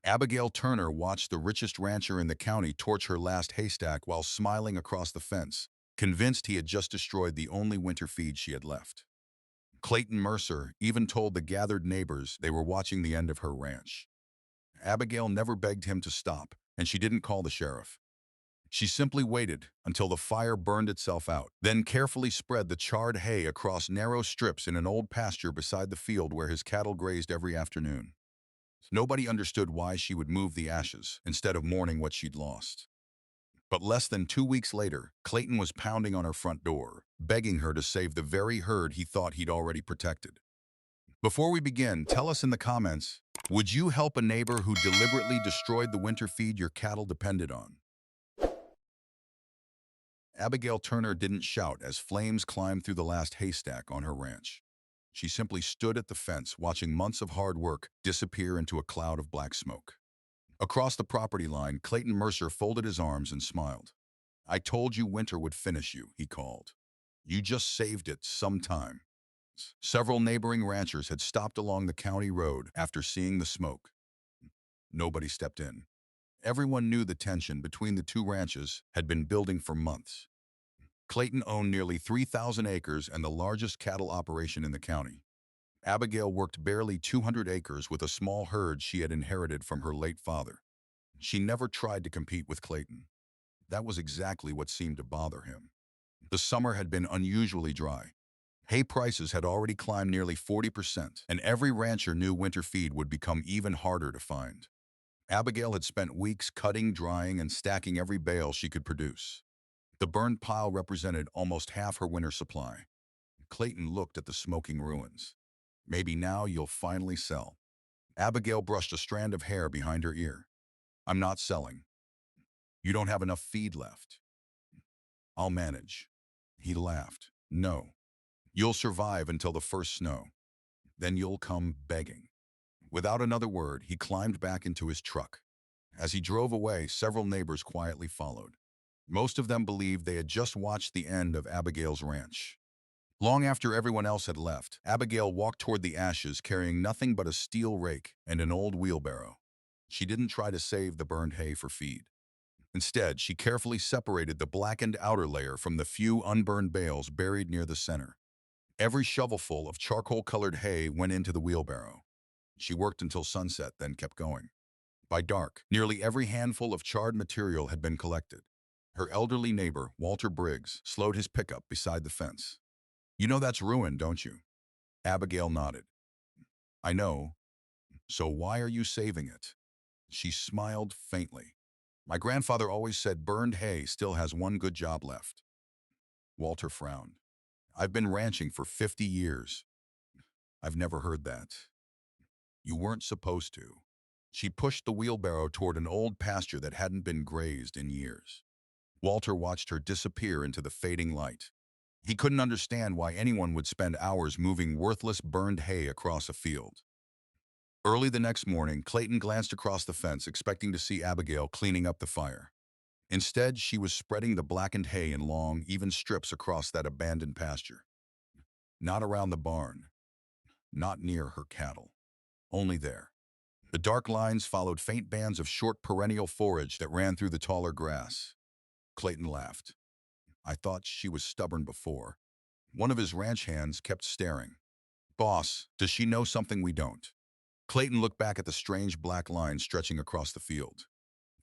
Abigail Turner watched the richest rancher in the county torch her last haystack while smiling across the fence, convinced he had just destroyed the only winter feed she had left. Clayton Mercer even told the gathered neighbors they were watching the end of her ranch. Abigail never begged him to stop, and she didn't call the sheriff. She simply waited until the fire burned itself out, then carefully spread the charred hay across narrow strips in an old pasture beside the field where his cattle grazed every afternoon. Nobody understood why she would move the ashes instead of mourning what she'd lost. But less than 2 weeks later, Clayton was pounding on her front door, begging her to save the very herd he thought he'd already protected. Before we begin, tell us in the comments, would you help a neighbor who deliberately destroyed the winter feed your cattle depended on? Abigail Turner didn't shout as flames climbed through the last haystack on her ranch. She simply stood at the fence watching months of hard work disappear into a cloud of black smoke. Across the property line, Clayton Mercer folded his arms and smiled. "I told you winter would finish you," he called. "You just saved it sometime." Several neighboring ranchers had stopped along the county road after seeing the smoke. Nobody stepped in. Everyone knew the tension between the two ranches had been building for months. Clayton owned nearly 3,000 acres and the largest cattle operation in the county. Abigail worked barely 200 acres with a small herd she had inherited from her late father. She never tried to compete with Clayton. That was exactly what seemed to bother him. The summer had been unusually dry. Hay prices had already climbed nearly 40%, and every rancher knew winter feed would become even harder to find. Abigail had spent weeks cutting, drying, and stacking every bale she could produce. The burned pile represented almost half her winter supply. Clayton looked at the smoking ruins. "Maybe now you'll finally sell." Abigail brushed a strand of hair behind her ear. "I'm not selling. You don't have enough feed left." "I'll manage." He laughed. "No. You'll survive until the first snow. Then you'll come begging." Without another word, he climbed back into his truck. As he drove away, several neighbors quietly followed. Most of them believed they had just watched the end of Abigail's ranch. Long after everyone else had left, Abigail walked toward the ashes carrying nothing but a steel rake and an old wheelbarrow. She didn't try to save the burned hay for feed. Instead, she carefully separated the blackened outer layer from the few unburned bales buried near the center. Every shovelful of charcoal-colored hay went into the wheelbarrow. She worked until sunset, then kept going. By dark, nearly every handful of charred material had been collected. Her elderly neighbor, Walter Briggs, slowed his pickup beside the fence. "You know that's ruined, don't you?" Abigail nodded. "I know. So why are you saving it?" She smiled faintly. "My grandfather always said burned hay still has one good job left." Walter frowned. "I've been ranching for 50 years. I've never heard that." "You weren't supposed to." She pushed the wheelbarrow toward an old pasture that hadn't been grazed in years. Walter watched her disappear into the fading light. He couldn't understand why anyone would spend hours moving worthless burned hay across a field. Early the next morning, Clayton glanced across the fence, expecting to see Abigail cleaning up the fire. Instead, she was spreading the blackened hay in long, even strips across that abandoned pasture. Not around the barn. Not near her cattle. Only there. The dark lines followed faint bands of short perennial forage that ran through the taller grass. Clayton laughed. "I thought she was stubborn before." One of his ranch hands kept staring. "Boss, does she know something we don't?" Clayton looked back at the strange black line stretching across the field.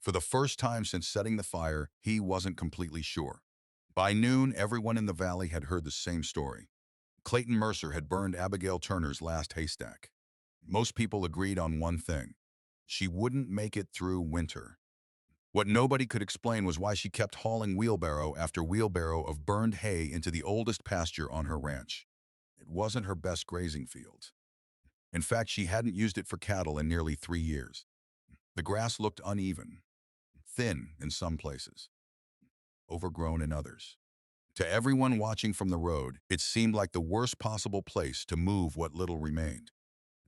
For the first time since setting the fire, he wasn't completely sure. By noon, everyone in the valley had heard the same story. Clayton Mercer had burned Abigail Turner's last haystack. Most people agreed on one thing. She wouldn't make it through winter. What nobody could explain was why she kept hauling wheelbarrow after wheelbarrow of burned hay into the oldest pasture on her ranch. It wasn't her best grazing field. In fact, she hadn't used it for cattle in nearly 3 years. The grass looked uneven, thin in some places, overgrown in others. To everyone watching from the road, it seemed like the worst possible place to move what little remained.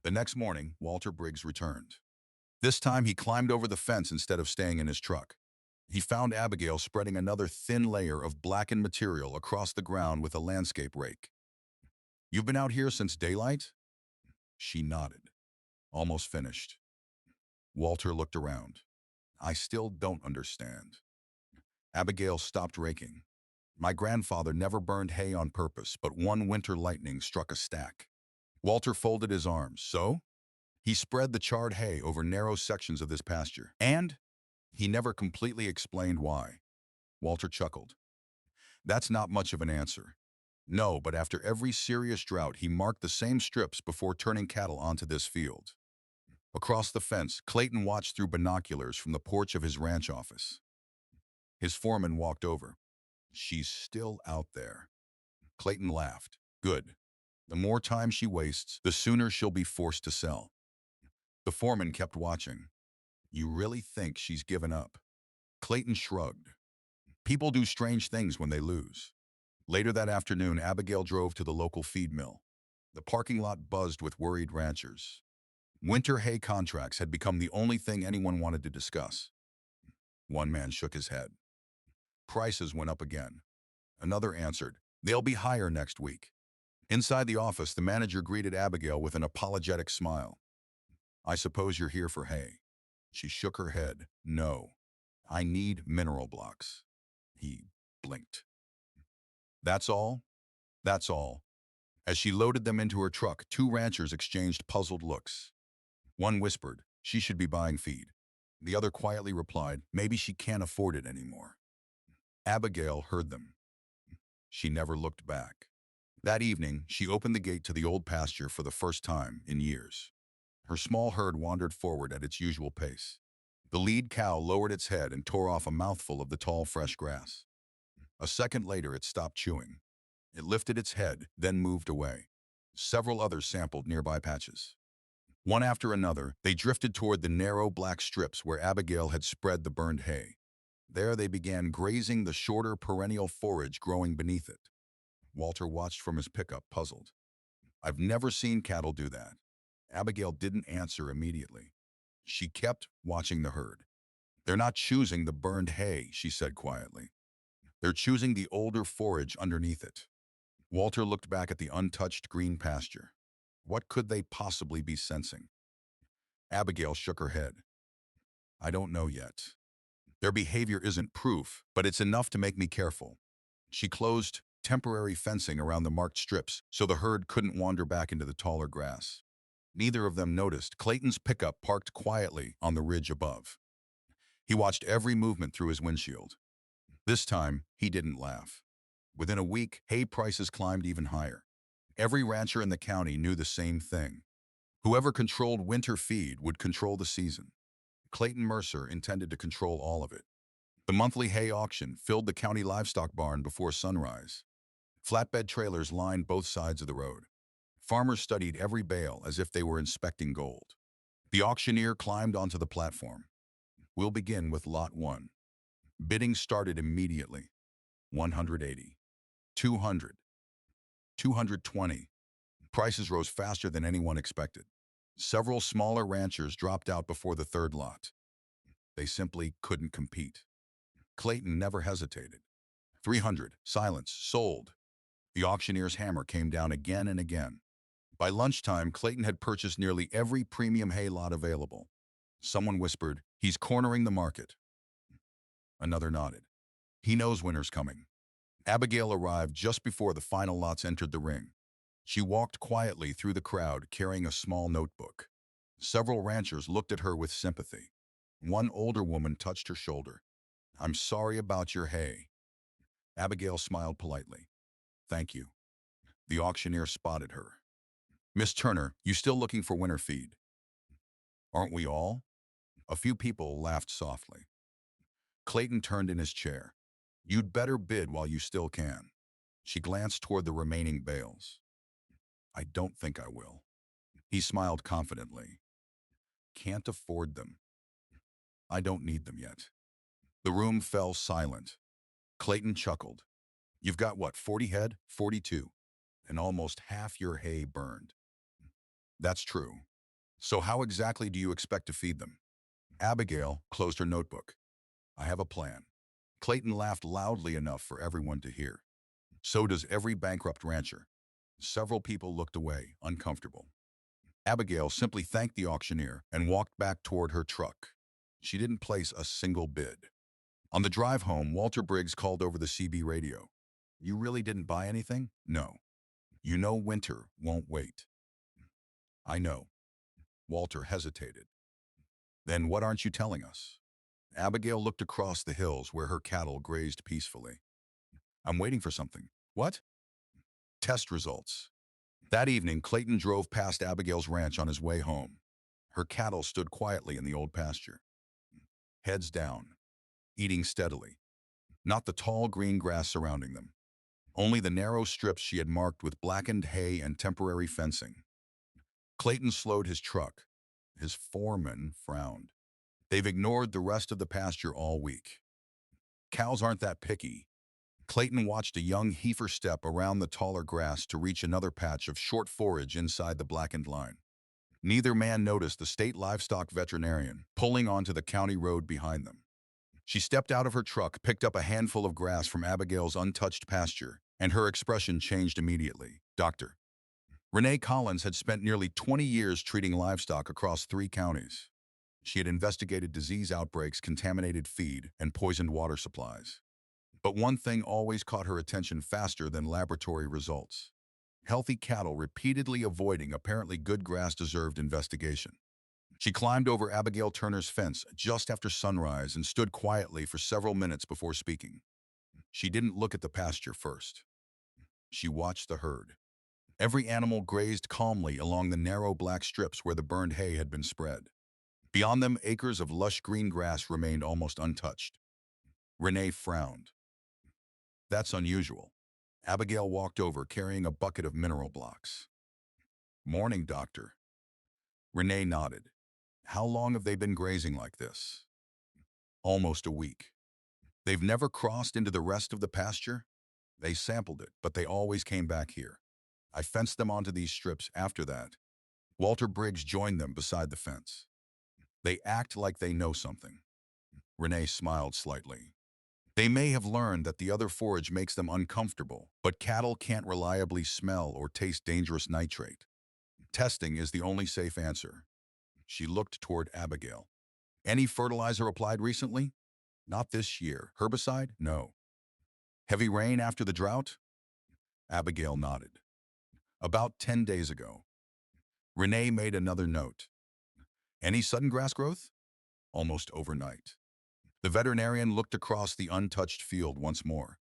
The next morning, Walter Briggs returned. This time, he climbed over the fence instead of staying in his truck. He found Abigail spreading another thin layer of blackened material across the ground with a landscape rake. "You've been out here since daylight?" She nodded. "Almost finished." Walter looked around. I still don't understand. Abigail stopped raking. My grandfather never burned hay on purpose, but one winter lightning struck a stack. Walter folded his arms. So? He spread the charred hay over narrow sections of this pasture. And? He never completely explained why. Walter chuckled. That's not much of an answer. No, but after every serious drought, he marked the same strips before turning cattle onto this field. Across the fence, Clayton watched through binoculars from the porch of his ranch office. His foreman walked over. She's still out there. Clayton laughed. Good. The more time she wastes, the sooner she'll be forced to sell. The foreman kept watching. You really think she's given up? Clayton shrugged. People do strange things when they lose. Later that afternoon, Abigail drove to the local feed mill. The parking lot buzzed with worried ranchers. Winter hay contracts had become the only thing anyone wanted to discuss. One man shook his head. Prices went up again. Another answered, they'll be higher next week. Inside the office, the manager greeted Abigail with an apologetic smile. I suppose you're here for hay. She shook her head. No, I need mineral blocks. He blinked. That's all? That's all. As she loaded them into her truck, two ranchers exchanged puzzled looks. One whispered, she should be buying feed. The other quietly replied, maybe she can't afford it anymore. Abigail heard them. She never looked back. That evening, she opened the gate to the old pasture for the first time in years. Her small herd wandered forward at its usual pace. The lead cow lowered its head and tore off a mouthful of the tall, fresh grass. A second later, it stopped chewing. It lifted its head, then moved away. Several others sampled nearby patches. One after another, they drifted toward the narrow black strips where Abigail had spread the burned hay. There they began grazing the shorter perennial forage growing beneath it. Walter watched from his pickup, puzzled. I've never seen cattle do that. Abigail didn't answer immediately. She kept watching the herd. They're not choosing the burned hay, she said quietly. They're choosing the older forage underneath it. Walter looked back at the untouched green pasture. What could they possibly be sensing? Abigail shook her head. I don't know yet. Their behavior isn't proof, but it's enough to make me careful. She closed temporary fencing around the marked strips so the herd couldn't wander back into the taller grass. Neither of them noticed Clayton's pickup parked quietly on the ridge above. He watched every movement through his windshield. This time, he didn't laugh. Within a week, hay prices climbed even higher. Every rancher in the county knew the same thing. Whoever controlled winter feed would control the season. Clayton Mercer intended to control all of it. The monthly hay auction filled the county livestock barn before sunrise. Flatbed trailers lined both sides of the road. Farmers studied every bale as if they were inspecting gold. The auctioneer climbed onto the platform. We'll begin with Lot 1. Bidding started immediately. 180. 200. 220. Prices rose faster than anyone expected. Several smaller ranchers dropped out before the third lot. They simply couldn't compete. Clayton never hesitated. 300. Silence. Sold. The auctioneer's hammer came down again and again. By lunchtime, Clayton had purchased nearly every premium hay lot available. Someone whispered, he's cornering the market. Another nodded. He knows winter's coming. Abigail arrived just before the final lots entered the ring. She walked quietly through the crowd carrying a small notebook. Several ranchers looked at her with sympathy. One older woman touched her shoulder. I'm sorry about your hay. Abigail smiled politely. Thank you. The auctioneer spotted her. Miss Turner, you still looking for winter feed? Aren't we all? A few people laughed softly. Clayton turned in his chair. You'd better bid while you still can. She glanced toward the remaining bales. I don't think I will. He smiled confidently. Can't afford them. I don't need them yet. The room fell silent. Clayton chuckled. You've got what, 40 head? 42. And almost half your hay burned. That's true. So how exactly do you expect to feed them? Abigail closed her notebook. I have a plan. Clayton laughed loudly enough for everyone to hear. So does every bankrupt rancher. Several people looked away, uncomfortable. Abigail simply thanked the auctioneer and walked back toward her truck. She didn't place a single bid. On the drive home, Walter Briggs called over the CB radio. "You really didn't buy anything?" "No." "You know winter won't wait." "I know." Walter hesitated. "Then what aren't you telling us?" Abigail looked across the hills where her cattle grazed peacefully. "I'm waiting for something." "What?" "Test results." That evening, Clayton drove past Abigail's ranch on his way home. Her cattle stood quietly in the old pasture, heads down, eating steadily. Not the tall green grass surrounding them, only the narrow strips she had marked with blackened hay and temporary fencing. Clayton slowed his truck. His foreman frowned. "They've ignored the rest of the pasture all week." "Cows aren't that picky." Clayton watched a young heifer step around the taller grass to reach another patch of short forage inside the blackened line. Neither man noticed the state livestock veterinarian pulling onto the county road behind them. She stepped out of her truck, picked up a handful of grass from Abigail's untouched pasture, and her expression changed immediately. Dr. Renee Collins had spent nearly 20 years treating livestock across 3 counties. She had investigated disease outbreaks, contaminated feed, and poisoned water supplies. But one thing always caught her attention faster than laboratory results. Healthy cattle repeatedly avoiding apparently good grass deserved investigation. She climbed over Abigail Turner's fence just after sunrise and stood quietly for several minutes before speaking. She didn't look at the pasture first. She watched the herd. Every animal grazed calmly along the narrow black strips where the burned hay had been spread. Beyond them, acres of lush green grass remained almost untouched. Renee frowned. "That's unusual." Abigail walked over, carrying a bucket of mineral blocks. "Morning, doctor." Renee nodded. "How long have they been grazing like this?" "Almost a week." "They've never crossed into the rest of the pasture?" "They sampled it, but they always came back here. I fenced them onto these strips after that." Walter Briggs joined them beside the fence. "They act like they know something." Renee smiled slightly. "They may have learned that the other forage makes them uncomfortable, but cattle can't reliably smell or taste dangerous nitrate. Testing is the only safe answer." She looked toward Abigail. "Any fertilizer applied recently?" "Not this year." "Herbicide?" "No." "Heavy rain after the drought?" Abigail nodded. "About 10 days ago." Renee made another note. "Any sudden grass growth?" "Almost overnight." The veterinarian looked across the untouched field once more.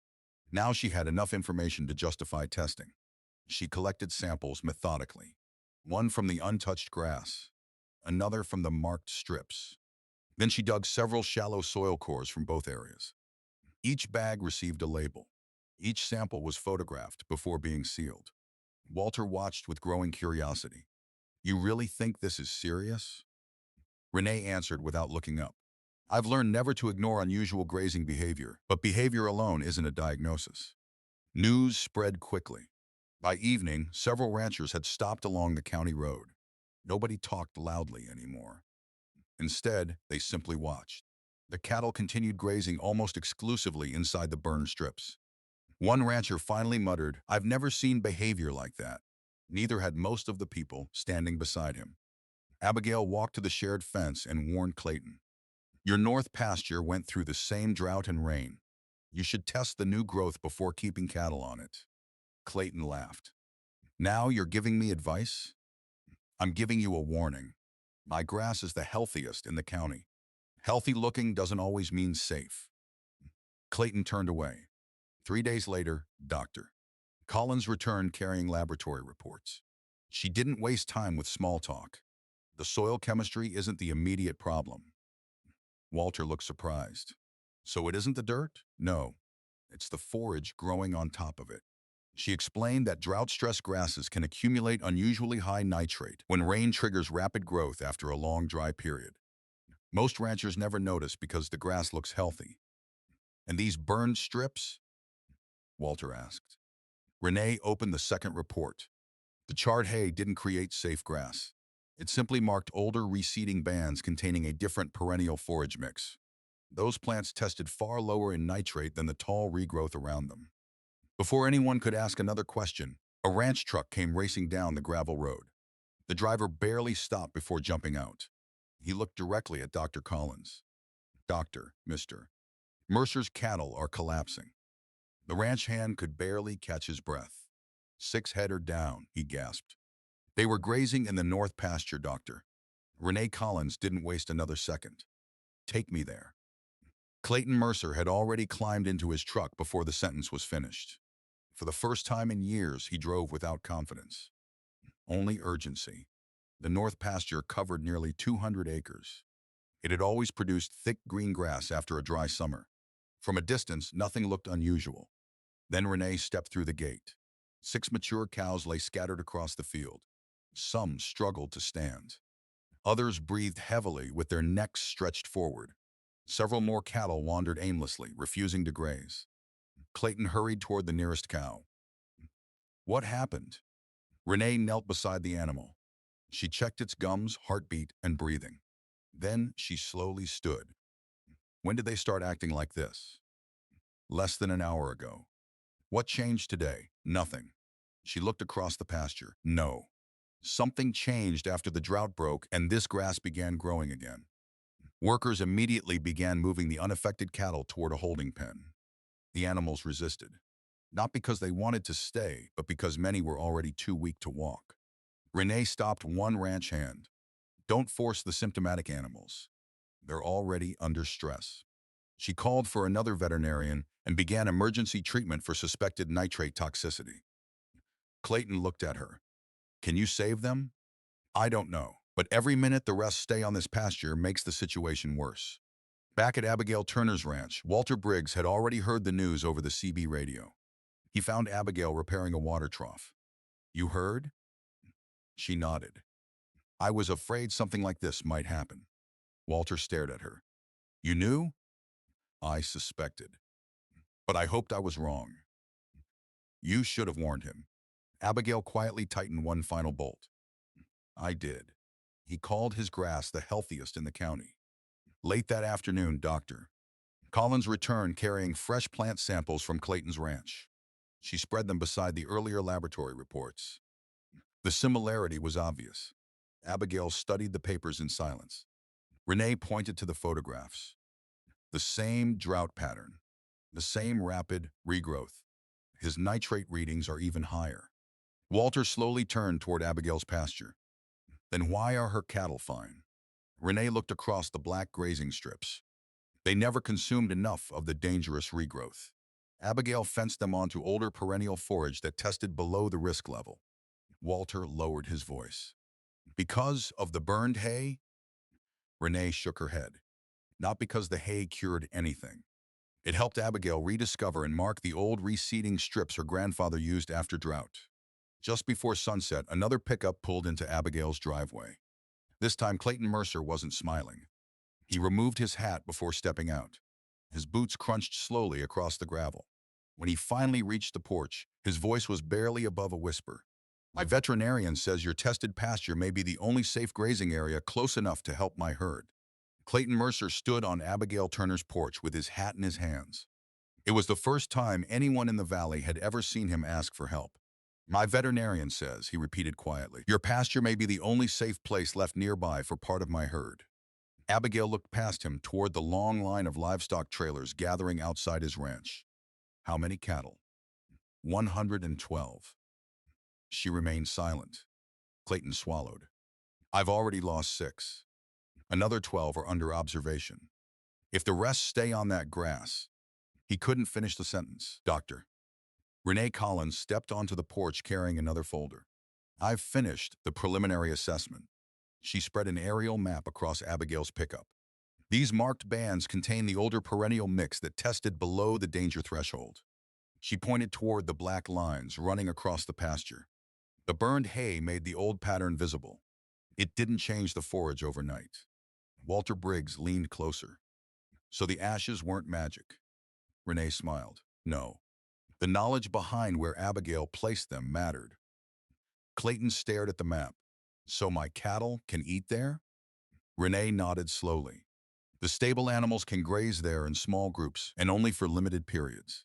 Now she had enough information to justify testing. She collected samples methodically. One from the untouched grass, another from the marked strips. Then she dug several shallow soil cores from both areas. Each bag received a label. Each sample was photographed before being sealed. Walter watched with growing curiosity. "You really think this is serious?" Renee answered without looking up. "I've learned never to ignore unusual grazing behavior, but behavior alone isn't a diagnosis." News spread quickly. By evening, several ranchers had stopped along the county road. Nobody talked loudly anymore. Instead, they simply watched. The cattle continued grazing almost exclusively inside the burned strips. One rancher finally muttered, "I've never seen behavior like that." Neither had most of the people standing beside him. Abigail walked to the shared fence and warned Clayton. "Your north pasture went through the same drought and rain. You should test the new growth before keeping cattle on it." Clayton laughed. "Now you're giving me advice?" "I'm giving you a warning. My grass is the healthiest in the county. Healthy looking doesn't always mean safe." Clayton turned away. 3 days later, Dr. Collins returned carrying laboratory reports. She didn't waste time with small talk. "The soil chemistry isn't the immediate problem." Walter looked surprised. "So it isn't the dirt?" "No, it's the forage growing on top of it." She explained that drought-stressed grasses can accumulate unusually high nitrate when rain triggers rapid growth after a long dry period. Most ranchers never notice because the grass looks healthy. "And these burned strips?" Walter asked. Renee opened the second report. The charred hay didn't create safe grass. It simply marked older reseeding bands containing a different perennial forage mix. Those plants tested far lower in nitrate than the tall regrowth around them. Before anyone could ask another question, a ranch truck came racing down the gravel road. The driver barely stopped before jumping out. He looked directly at Dr. Collins. Doctor, Mr. Mercer's cattle are collapsing. The ranch hand could barely catch his breath. 6 head are down, he gasped. They were grazing in the north pasture, Doctor. Renee Collins didn't waste another second. Take me there. Clayton Mercer had already climbed into his truck before the sentence was finished. For the first time in years, he drove without confidence. Only urgency. The north pasture covered nearly 200 acres. It had always produced thick green grass after a dry summer. From a distance, nothing looked unusual. Then Renee stepped through the gate. 6 mature cows lay scattered across the field. Some struggled to stand. Others breathed heavily with their necks stretched forward. Several more cattle wandered aimlessly, refusing to graze. Clayton hurried toward the nearest cow. What happened? Renee knelt beside the animal. She checked its gums, heartbeat, and breathing. Then she slowly stood. When did they start acting like this? Less than an hour ago. What changed today? Nothing. She looked across the pasture. No. Something changed after the drought broke and this grass began growing again. Workers immediately began moving the unaffected cattle toward a holding pen. The animals resisted. Not because they wanted to stay, but because many were already too weak to walk. Renee stopped one ranch hand. Don't force the symptomatic animals. They're already under stress. She called for another veterinarian and began emergency treatment for suspected nitrate toxicity. Clayton looked at her. Can you save them? I don't know, but every minute the rest stay on this pasture makes the situation worse. Back at Abigail Turner's ranch, Walter Briggs had already heard the news over the CB radio. He found Abigail repairing a water trough. You heard? She nodded. I was afraid something like this might happen. Walter stared at her. You knew? I suspected. But I hoped I was wrong. You should have warned him. Abigail quietly tightened one final bolt. I did. He called his grass the healthiest in the county. Late that afternoon, Dr. Collins returned carrying fresh plant samples from Clayton's ranch. She spread them beside the earlier laboratory reports. The similarity was obvious. Abigail studied the papers in silence. Renee pointed to the photographs. The same drought pattern. The same rapid regrowth. His nitrate readings are even higher. Walter slowly turned toward Abigail's pasture. Then why are her cattle fine? Renee looked across the black grazing strips. They never consumed enough of the dangerous regrowth. Abigail fenced them onto older perennial forage that tested below the risk level. Walter lowered his voice. Because of the burned hay? Renee shook her head. Not because the hay cured anything. It helped Abigail rediscover and mark the old reseeding strips her grandfather used after drought. Just before sunset, another pickup pulled into Abigail's driveway. This time, Clayton Mercer wasn't smiling. He removed his hat before stepping out. His boots crunched slowly across the gravel. When he finally reached the porch, his voice was barely above a whisper. My veterinarian says your tested pasture may be the only safe grazing area close enough to help my herd. Clayton Mercer stood on Abigail Turner's porch with his hat in his hands. It was the first time anyone in the valley had ever seen him ask for help. My veterinarian says, he repeated quietly, your pasture may be the only safe place left nearby for part of my herd. Abigail looked past him toward the long line of livestock trailers gathering outside his ranch. How many cattle? 112. She remained silent. Clayton swallowed. I've already lost 6. Another 12 are under observation. If the rest stay on that grass. He couldn't finish the sentence. Doctor. Renee Collins stepped onto the porch carrying another folder. I've finished the preliminary assessment. She spread an aerial map across Abigail's pickup. These marked bands contain the older perennial mix that tested below the danger threshold. She pointed toward the black lines running across the pasture. The burned hay made the old pattern visible. It didn't change the forage overnight. Walter Briggs leaned closer. So the ashes weren't magic. Renee smiled. No. The knowledge behind where Abigail placed them mattered. Clayton stared at the map. So my cattle can eat there? Renee nodded slowly. The stable animals can graze there in small groups and only for limited periods.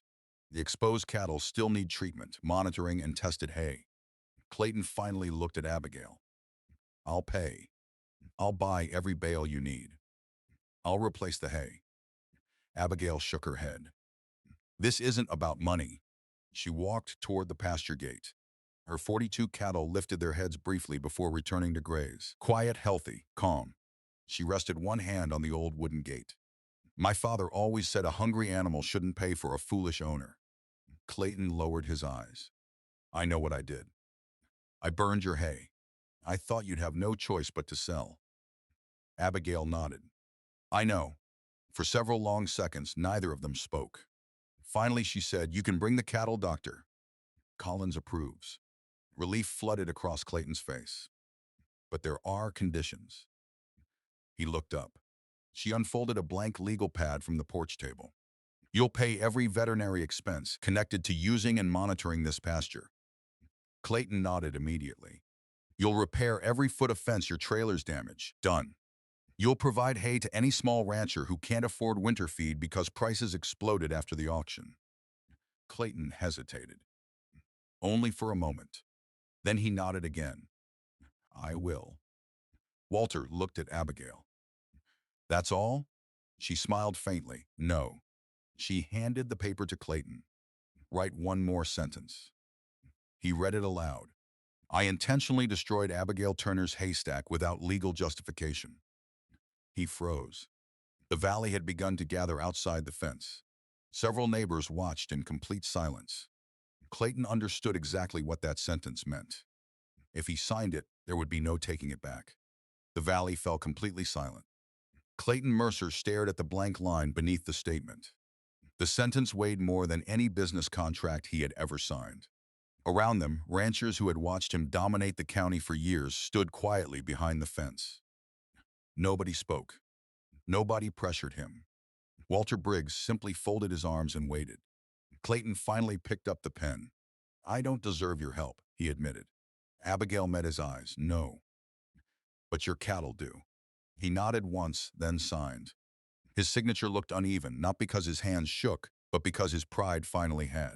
The exposed cattle still need treatment, monitoring, and tested hay. Clayton finally looked at Abigail. I'll pay. I'll buy every bale you need. I'll replace the hay. Abigail shook her head. This isn't about money. She walked toward the pasture gate. Her 42 cattle lifted their heads briefly before returning to graze. Quiet, healthy, calm. She rested one hand on the old wooden gate. My father always said a hungry animal shouldn't pay for a foolish owner. Clayton lowered his eyes. I know what I did. I burned your hay. I thought you'd have no choice but to sell. Abigail nodded. I know. For several long seconds, neither of them spoke. Finally, she said, you can bring the cattle, doctor. Collins approves. Relief flooded across Clayton's face. But there are conditions. He looked up. She unfolded a blank legal pad from the porch table. You'll pay every veterinary expense connected to using and monitoring this pasture. Clayton nodded immediately. You'll repair every foot of fence your trailer's damaged. Done. You'll provide hay to any small rancher who can't afford winter feed because prices exploded after the auction. Clayton hesitated. Only for a moment. Then he nodded again. I will. Walter looked at Abigail. That's all? She smiled faintly. No. She handed the paper to Clayton. Write one more sentence. He read it aloud. I intentionally destroyed Abigail Turner's haystack without legal justification. He froze. The valley had begun to gather outside the fence. Several neighbors watched in complete silence. Clayton understood exactly what that sentence meant. If he signed it, there would be no taking it back. The valley fell completely silent. Clayton Mercer stared at the blank line beneath the statement. The sentence weighed more than any business contract he had ever signed. Around them, ranchers who had watched him dominate the county for years stood quietly behind the fence. Nobody spoke. Nobody pressured him. Walter Briggs simply folded his arms and waited. Clayton finally picked up the pen. I don't deserve your help, he admitted. Abigail met his eyes. No. But your cattle do. He nodded once, then signed. His signature looked uneven, not because his hands shook, but because his pride finally had.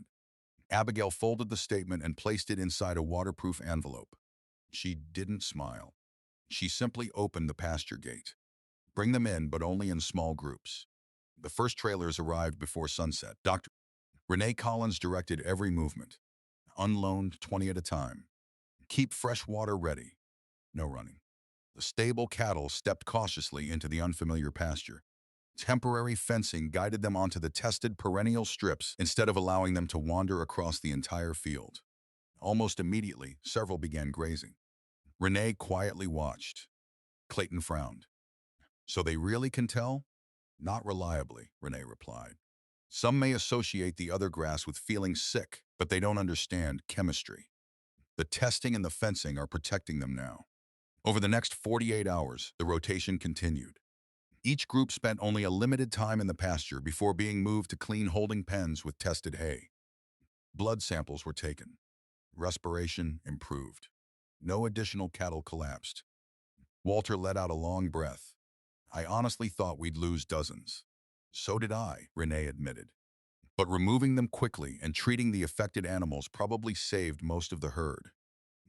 Abigail folded the statement and placed it inside a waterproof envelope. She didn't smile. She simply opened the pasture gate. Bring them in, but only in small groups. The first trailers arrived before sunset. Dr. Renee Collins directed every movement. Unloaned 20 at a time. Keep fresh water ready. No running. The stable cattle stepped cautiously into the unfamiliar pasture. Temporary fencing guided them onto the tested perennial strips instead of allowing them to wander across the entire field. Almost immediately, several began grazing. Renee quietly watched. Clayton frowned. So they really can tell? Not reliably, Renee replied. Some may associate the other grass with feeling sick, but they don't understand chemistry. The testing and the fencing are protecting them now. Over the next 48 hours, the rotation continued. Each group spent only a limited time in the pasture before being moved to clean holding pens with tested hay. Blood samples were taken. Respiration improved. No additional cattle collapsed. Walter let out a long breath. I honestly thought we'd lose dozens. So did I, Renee admitted. But removing them quickly and treating the affected animals probably saved most of the herd.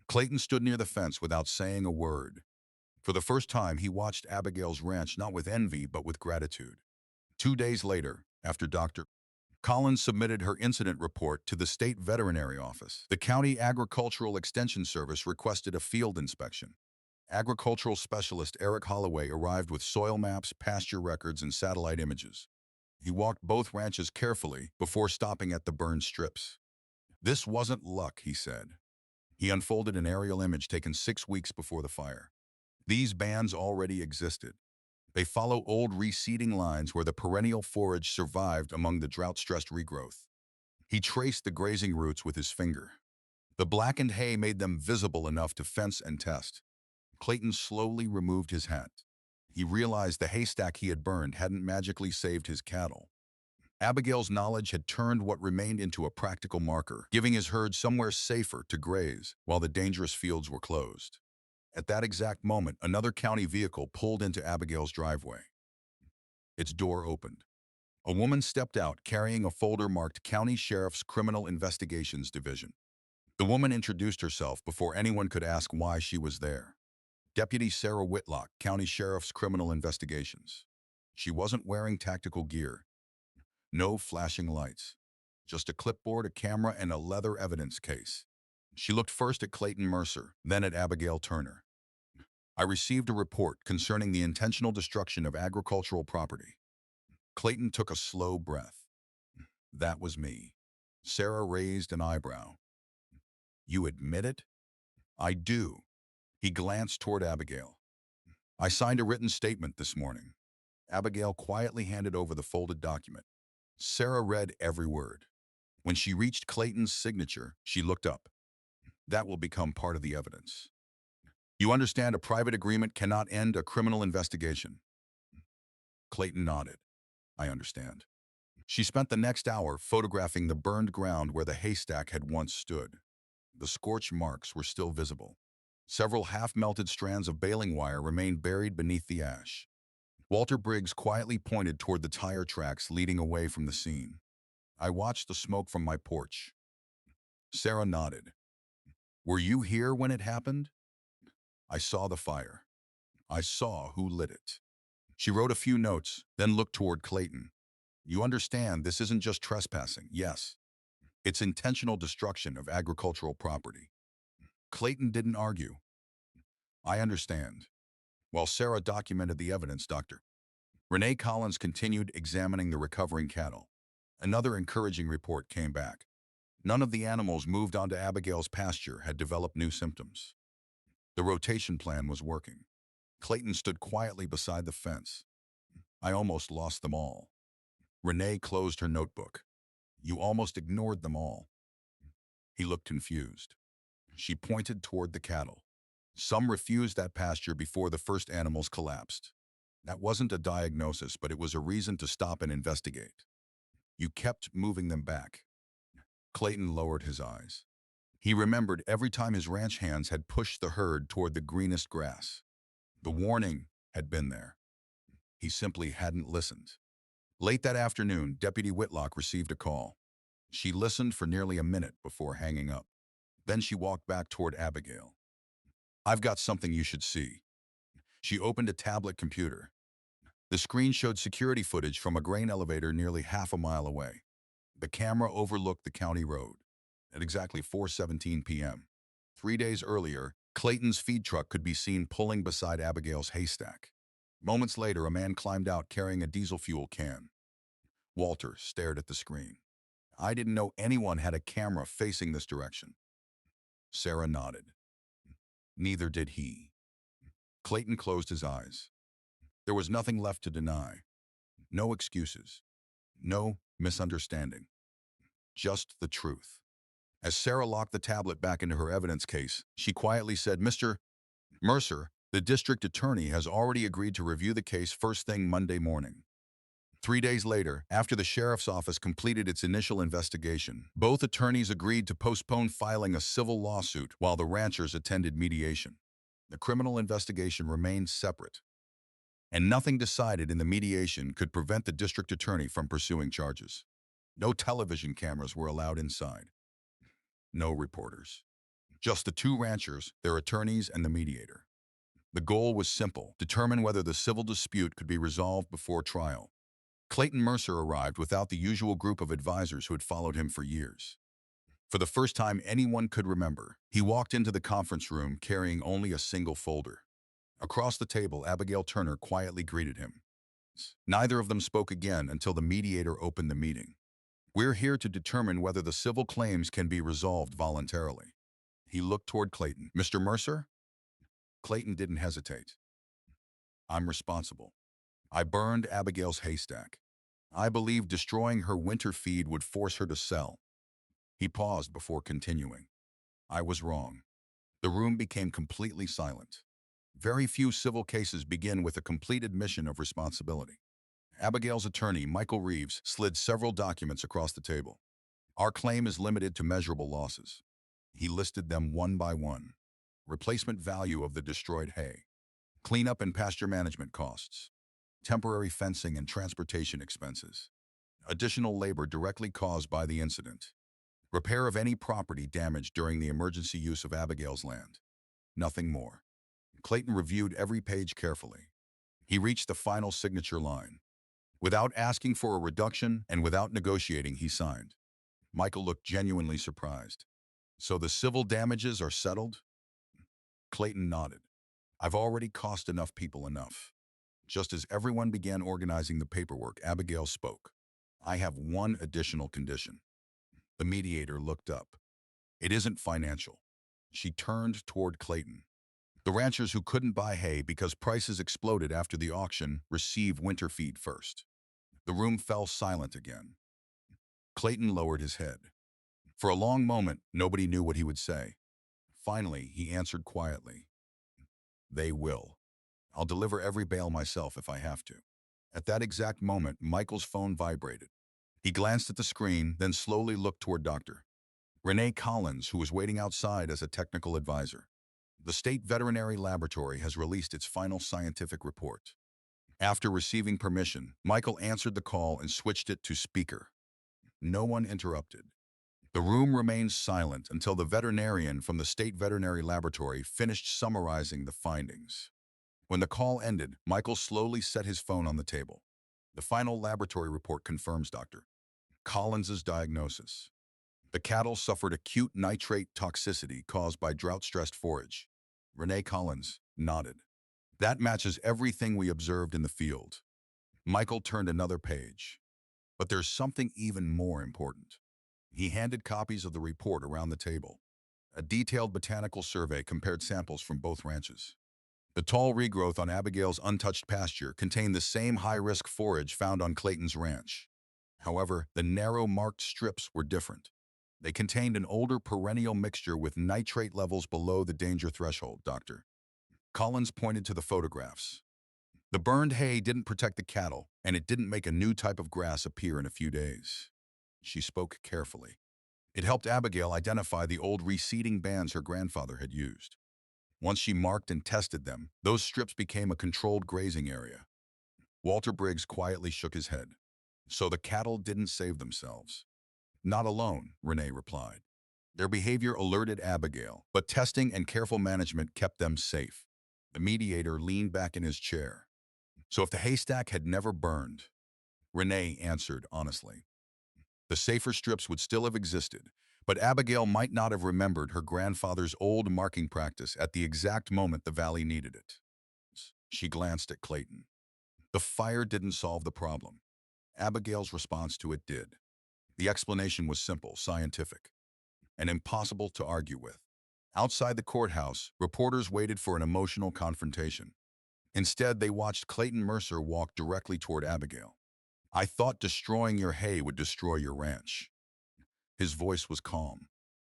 Clayton stood near the fence without saying a word. For the first time, he watched Abigail's ranch not with envy, but with gratitude. 2 days later, after Dr. Collins submitted her incident report to the state veterinary office, the county agricultural extension service requested a field inspection. Agricultural specialist Eric Holloway arrived with soil maps, pasture records, and satellite images. He walked both ranches carefully before stopping at the burned strips. This wasn't luck, he said. He unfolded an aerial image taken 6 weeks before the fire. These bands already existed. They follow old reseeding lines where the perennial forage survived among the drought-stressed regrowth. He traced the grazing routes with his finger. The blackened hay made them visible enough to fence and test. Clayton slowly removed his hat. He realized the haystack he had burned hadn't magically saved his cattle. Abigail's knowledge had turned what remained into a practical marker, giving his herd somewhere safer to graze while the dangerous fields were closed. At that exact moment, another county vehicle pulled into Abigail's driveway. Its door opened. A woman stepped out carrying a folder marked County Sheriff's Criminal Investigations Division. The woman introduced herself before anyone could ask why she was there. Deputy Sarah Whitlock, County Sheriff's Criminal Investigations. She wasn't wearing tactical gear. No flashing lights. Just a clipboard, a camera, and a leather evidence case. She looked first at Clayton Mercer, then at Abigail Turner. I received a report concerning the intentional destruction of agricultural property. Clayton took a slow breath. That was me. Sarah raised an eyebrow. You admit it? I do. He glanced toward Abigail. I signed a written statement this morning. Abigail quietly handed over the folded document. Sarah read every word. When she reached Clayton's signature, she looked up. That will become part of the evidence. You understand a private agreement cannot end a criminal investigation. Clayton nodded. I understand. She spent the next hour photographing the burned ground where the haystack had once stood. The scorch marks were still visible. Several half-melted strands of baling wire remained buried beneath the ash. Walter Briggs quietly pointed toward the tire tracks leading away from the scene. I watched the smoke from my porch. Sarah nodded. Were you here when it happened? I saw the fire. I saw who lit it. She wrote a few notes, then looked toward Clayton. You understand this isn't just trespassing, yes. It's intentional destruction of agricultural property. Clayton didn't argue. I understand. While Sarah documented the evidence, Dr. Renee Collins continued examining the recovering cattle. Another encouraging report came back. None of the animals moved onto Abigail's pasture had developed new symptoms. The rotation plan was working. Clayton stood quietly beside the fence. I almost lost them all. Renee closed her notebook. You almost ignored them all. He looked confused. She pointed toward the cattle. Some refused that pasture before the first animals collapsed. That wasn't a diagnosis, but it was a reason to stop and investigate. You kept moving them back. Clayton lowered his eyes. He remembered every time his ranch hands had pushed the herd toward the greenest grass. The warning had been there. He simply hadn't listened. Late that afternoon, Deputy Whitlock received a call. She listened for nearly a minute before hanging up. Then she walked back toward Abigail. I've got something you should see. She opened a tablet computer. The screen showed security footage from a grain elevator nearly half a mile away. The camera overlooked the county road. At exactly 4:17 p.m., 3 days earlier, Clayton's feed truck could be seen pulling beside Abigail's haystack. Moments later, a man climbed out carrying a diesel fuel can. Walter stared at the screen. I didn't know anyone had a camera facing this direction. Sarah nodded. Neither did he. Clayton closed his eyes. There was nothing left to deny. No excuses. No misunderstanding. Just the truth. As Sarah locked the tablet back into her evidence case, she quietly said, Mr. Mercer, the district attorney has already agreed to review the case first thing Monday morning. 3 days later, after the sheriff's office completed its initial investigation, both attorneys agreed to postpone filing a civil lawsuit while the ranchers attended mediation. The criminal investigation remained separate, and nothing decided in the mediation could prevent the district attorney from pursuing charges. No television cameras were allowed inside. No reporters. Just the two ranchers, their attorneys, and the mediator. The goal was simple: determine whether the civil dispute could be resolved before trial. Clayton Mercer arrived without the usual group of advisors who had followed him for years. For the first time anyone could remember, he walked into the conference room carrying only a single folder. Across the table, Abigail Turner quietly greeted him. Neither of them spoke again until the mediator opened the meeting. We're here to determine whether the civil claims can be resolved voluntarily. He looked toward Clayton. Mr. Mercer? Clayton didn't hesitate. I'm responsible. I burned Abigail's haystack. I believe destroying her winter feed would force her to sell. He paused before continuing. I was wrong. The room became completely silent. Very few civil cases begin with a complete admission of responsibility. Abigail's attorney, Michael Reeves, slid several documents across the table. Our claim is limited to measurable losses. He listed them one by one. Replacement value of the destroyed hay. Cleanup and pasture management costs. Temporary fencing and transportation expenses. Additional labor directly caused by the incident. Repair of any property damaged during the emergency use of Abigail's land. Nothing more. Clayton reviewed every page carefully. He reached the final signature line. Without asking for a reduction and without negotiating, he signed. Michael looked genuinely surprised. So the civil damages are settled? Clayton nodded. I've already cost enough people enough. Just as everyone began organizing the paperwork, Abigail spoke. I have one additional condition. The mediator looked up. It isn't financial. She turned toward Clayton. The ranchers who couldn't buy hay because prices exploded after the auction receive winter feed first. The room fell silent again. Clayton lowered his head. For a long moment, nobody knew what he would say. Finally, he answered quietly. They will. I'll deliver every bale myself if I have to. At that exact moment, Michael's phone vibrated. He glanced at the screen, then slowly looked toward Dr. Renee Collins, who was waiting outside as a technical advisor. The State Veterinary Laboratory has released its final scientific report. After receiving permission, Michael answered the call and switched it to speaker. No one interrupted. The room remained silent until the veterinarian from the State Veterinary Laboratory finished summarizing the findings. When the call ended, Michael slowly set his phone on the table. The final laboratory report confirms Dr. Collins's diagnosis. The cattle suffered acute nitrate toxicity caused by drought-stressed forage. Renee Collins nodded. That matches everything we observed in the field. Michael turned another page. But there's something even more important. He handed copies of the report around the table. A detailed botanical survey compared samples from both ranches. The tall regrowth on Abigail's untouched pasture contained the same high-risk forage found on Clayton's ranch. However, the narrow marked strips were different. They contained an older perennial mixture with nitrate levels below the danger threshold, Dr. Collins pointed to the photographs. The burned hay didn't protect the cattle, and it didn't make a new type of grass appear in a few days. She spoke carefully. It helped Abigail identify the old reseeding bands her grandfather had used. Once she marked and tested them, those strips became a controlled grazing area. Walter Briggs quietly shook his head. So the cattle didn't save themselves. Not alone, Renee replied. Their behavior alerted Abigail, but testing and careful management kept them safe. The mediator leaned back in his chair. So if the haystack had never burned, Renee answered honestly, the safer strips would still have existed, but Abigail might not have remembered her grandfather's old marking practice at the exact moment the valley needed it. She glanced at Clayton. The fire didn't solve the problem. Abigail's response to it did. The explanation was simple, scientific, and impossible to argue with. Outside the courthouse, reporters waited for an emotional confrontation. Instead, they watched Clayton Mercer walk directly toward Abigail. I thought destroying your hay would destroy your ranch. His voice was calm.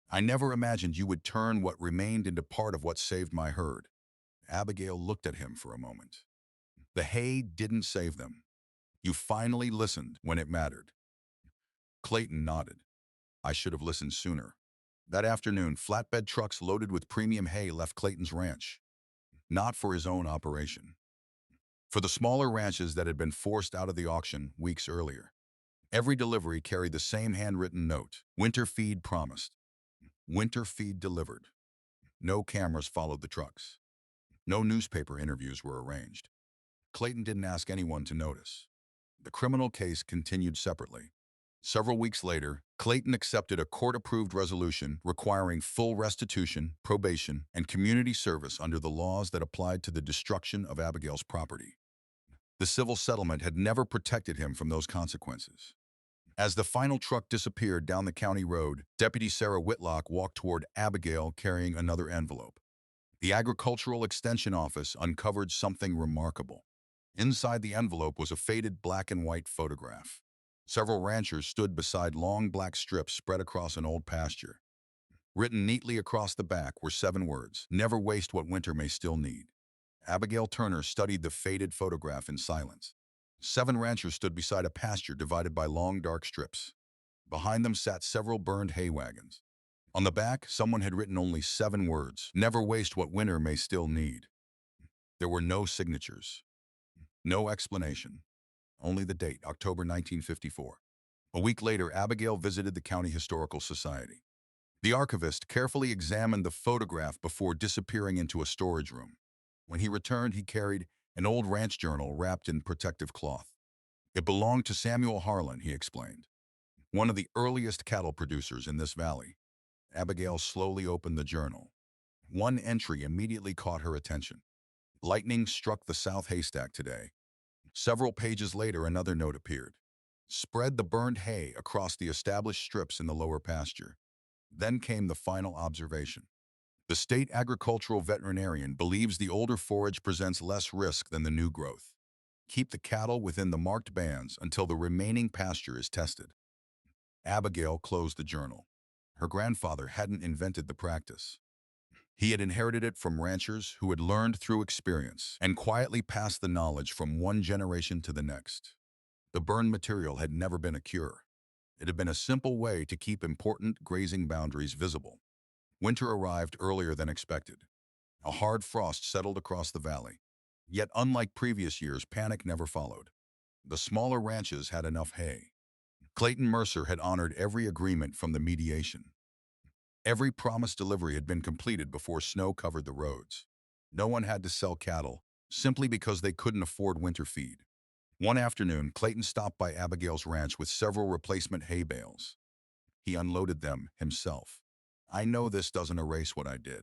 I never imagined you would turn what remained into part of what saved my herd. Abigail looked at him for a moment. The hay didn't save them. You finally listened when it mattered. Clayton nodded. I should have listened sooner. That afternoon, flatbed trucks loaded with premium hay left Clayton's ranch. Not for his own operation. For the smaller ranches that had been forced out of the auction weeks earlier. Every delivery carried the same handwritten note. Winter feed promised. Winter feed delivered. No cameras followed the trucks. No newspaper interviews were arranged. Clayton didn't ask anyone to notice. The criminal case continued separately. Several weeks later, Clayton accepted a court-approved resolution requiring full restitution, probation, and community service under the laws that applied to the destruction of Abigail's property. The civil settlement had never protected him from those consequences. As the final truck disappeared down the county road, Deputy Sarah Whitlock walked toward Abigail carrying another envelope. The Agricultural Extension Office uncovered something remarkable. Inside the envelope was a faded black and white photograph. Several ranchers stood beside long black strips spread across an old pasture. Written neatly across the back were 7 words, never waste what winter may still need. Abigail Turner studied the faded photograph in silence. 7 ranchers stood beside a pasture divided by long dark strips. Behind them sat several burned hay wagons. On the back, someone had written only 7 words, never waste what winter may still need. There were no signatures. No explanation. Only the date, October 1954. A week later, Abigail visited the County Historical Society. The archivist carefully examined the photograph before disappearing into a storage room. When he returned, he carried an old ranch journal wrapped in protective cloth. It belonged to Samuel Harlan, he explained, one of the earliest cattle producers in this valley. Abigail slowly opened the journal. One entry immediately caught her attention. Lightning struck the South Haystack today. Several pages later, another note appeared. Spread the burned hay across the established strips in the lower pasture. Then came the final observation. The state agricultural veterinarian believes the older forage presents less risk than the new growth. Keep the cattle within the marked bands until the remaining pasture is tested. Abigail closed the journal. Her grandfather hadn't invented the practice. He had inherited it from ranchers who had learned through experience and quietly passed the knowledge from one generation to the next. The burned material had never been a cure. It had been a simple way to keep important grazing boundaries visible. Winter arrived earlier than expected. A hard frost settled across the valley. Yet unlike previous years, panic never followed. The smaller ranches had enough hay. Clayton Mercer had honored every agreement from the mediation. Every promised delivery had been completed before snow covered the roads. No one had to sell cattle, simply because they couldn't afford winter feed. One afternoon, Clayton stopped by Abigail's ranch with several replacement hay bales. He unloaded them himself. I know this doesn't erase what I did.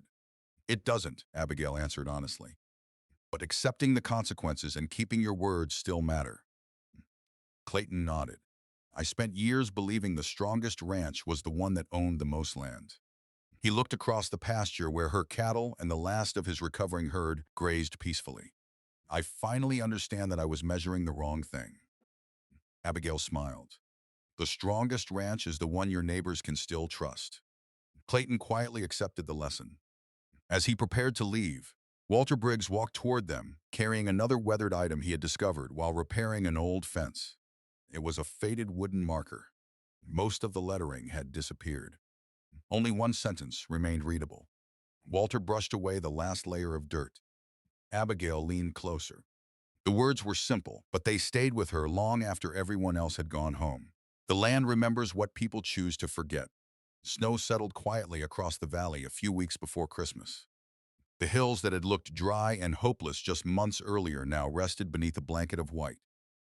It doesn't, Abigail answered honestly. But accepting the consequences and keeping your words still matter. Clayton nodded. I spent years believing the strongest ranch was the one that owned the most land. He looked across the pasture where her cattle and the last of his recovering herd grazed peacefully. I finally understand that I was measuring the wrong thing. Abigail smiled. The strongest ranch is the one your neighbors can still trust. Clayton quietly accepted the lesson. As he prepared to leave, Walter Briggs walked toward them, carrying another weathered item he had discovered while repairing an old fence. It was a faded wooden marker. Most of the lettering had disappeared. Only one sentence remained readable. Walter brushed away the last layer of dirt. Abigail leaned closer. The words were simple, but they stayed with her long after everyone else had gone home. The land remembers what people choose to forget. Snow settled quietly across the valley a few weeks before Christmas. The hills that had looked dry and hopeless just months earlier now rested beneath a blanket of white.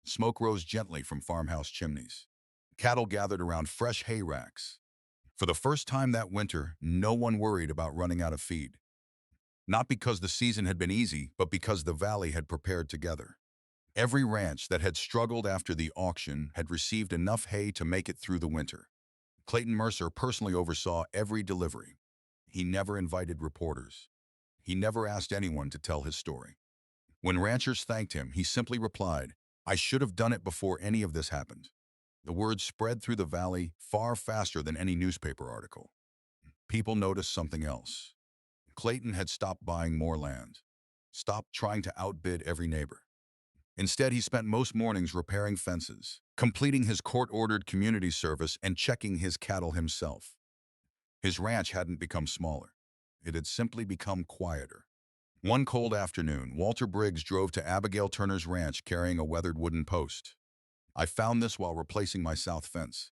Smoke rose gently from farmhouse chimneys. Cattle gathered around fresh hay racks. For the first time that winter, no one worried about running out of feed. Not because the season had been easy, but because the valley had prepared together. Every ranch that had struggled after the auction had received enough hay to make it through the winter. Clayton Mercer personally oversaw every delivery. He never invited reporters. He never asked anyone to tell his story. When ranchers thanked him, he simply replied, I should have done it before any of this happened. The word spread through the valley far faster than any newspaper article. People noticed something else. Clayton had stopped buying more land, stopped trying to outbid every neighbor. Instead, he spent most mornings repairing fences, completing his court-ordered community service, and checking his cattle himself. His ranch hadn't become smaller. It had simply become quieter. One cold afternoon, Walter Briggs drove to Abigail Turner's ranch carrying a weathered wooden post. I found this while replacing my south fence.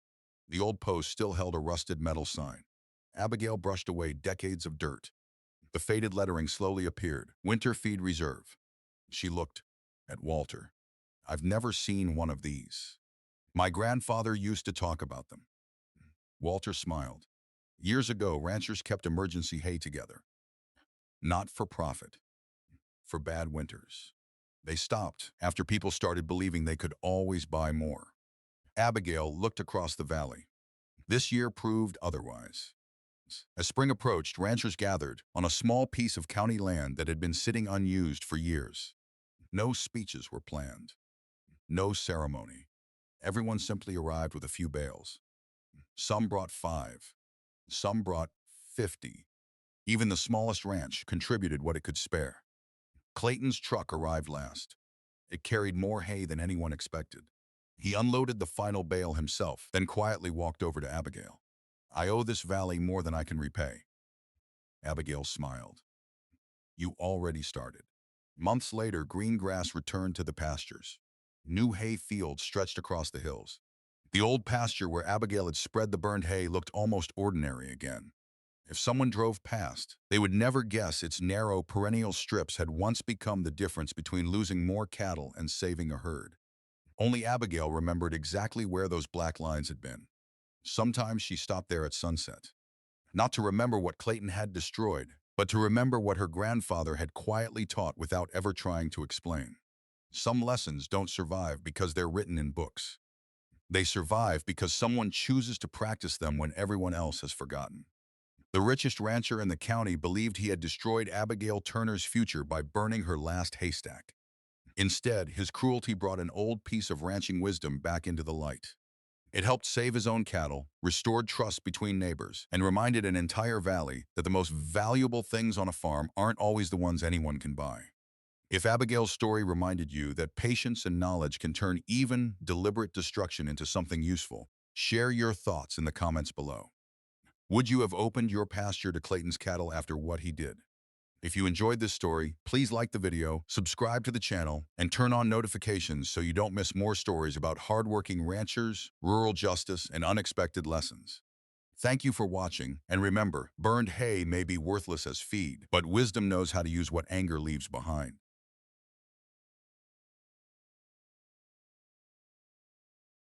The old post still held a rusted metal sign. Abigail brushed away decades of dirt. The faded lettering slowly appeared, Winter Feed Reserve. She looked at Walter. I've never seen one of these. My grandfather used to talk about them. Walter smiled. Years ago, ranchers kept emergency hay together. Not for profit, for bad winters. They stopped after people started believing they could always buy more. Abigail looked across the valley. This year proved otherwise. As spring approached, ranchers gathered on a small piece of county land that had been sitting unused for years. No speeches were planned. No ceremony. Everyone simply arrived with a few bales. Some brought 5. Some brought 50. Even the smallest ranch contributed what it could spare. Clayton's truck arrived last. It carried more hay than anyone expected. He unloaded the final bale himself, then quietly walked over to Abigail. I owe this valley more than I can repay. Abigail smiled. You already started. Months later, green grass returned to the pastures. New hay fields stretched across the hills. The old pasture where Abigail had spread the burned hay looked almost ordinary again. If someone drove past, they would never guess its narrow, perennial strips had once become the difference between losing more cattle and saving a herd. Only Abigail remembered exactly where those black lines had been. Sometimes she stopped there at sunset, not to remember what Clayton had destroyed, but to remember what her grandfather had quietly taught without ever trying to explain. Some lessons don't survive because they're written in books. They survive because someone chooses to practice them when everyone else has forgotten. The richest rancher in the county believed he had destroyed Abigail Turner's future by burning her last haystack. Instead, his cruelty brought an old piece of ranching wisdom back into the light. It helped save his own cattle, restored trust between neighbors, and reminded an entire valley that the most valuable things on a farm aren't always the ones anyone can buy. If Abigail's story reminded you that patience and knowledge can turn even deliberate destruction into something useful, share your thoughts in the comments below. Would you have opened your pasture to Clayton's cattle after what he did? If you enjoyed this story, please like the video, subscribe to the channel, and turn on notifications so you don't miss more stories about hardworking ranchers, rural justice, and unexpected lessons. Thank you for watching, and remember, burned hay may be worthless as feed, but wisdom knows how to use what anger leaves behind.